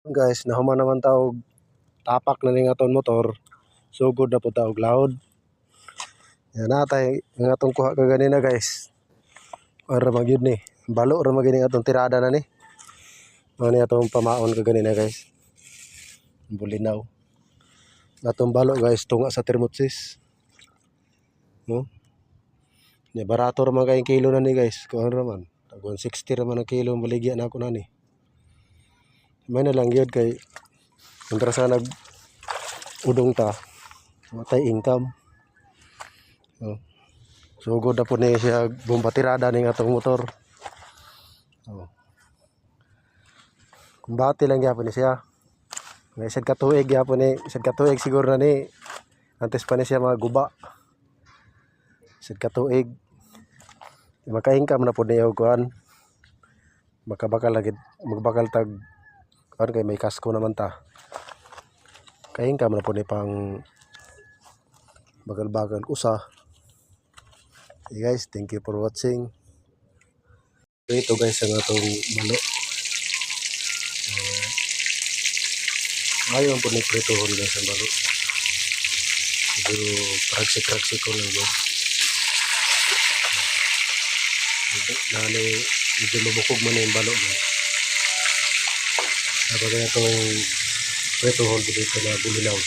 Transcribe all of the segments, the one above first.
Guys, nahuman naman tao tapak na ning aton motor. Sugod na po tao loud. Yan natay ang atong kuha ka ganina guys. Para magyud ni. Balo ra magini atong tirada na ni. Ano atong pamaon ka ganina guys. Bulinaw. Atong balo guys tunga sa Thermotsis. No? Ya barato ra man kay kilo na ni guys. Kuan ra man. 160 ra man ang kilo baligya na ako na ni. May na lang gyud kay kontra sa nag udong ta. Matay income. Oh. Sugod na po niya siya bomba tirada ning atong motor. Oh. Kumbati lang gyapon ni siya. May isad katuig gyapon ni, isad katuig siguro na ni. Antes pa ni siya maguba. Isad katuig. Maka-income na po niya og kuan. Makabakal lagi magbakal tag kuan kay may kasko naman ta. Ka-income na po ni pang bagal-bagal usa. Hey guys, thank you for watching. Ito guys ang atong balo. Ayaw po ni pritohon guys ang balo. Siguro pragsik-pragsik ko lang yun. Dali, medyo mabukog man yung balo guys. Dapat kaya itong pritohon dito na bulinaw.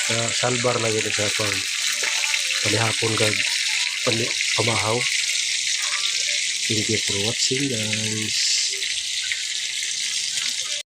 Sa salbar lagi na sa palihapon kag pamahaw. Thank you for watching guys.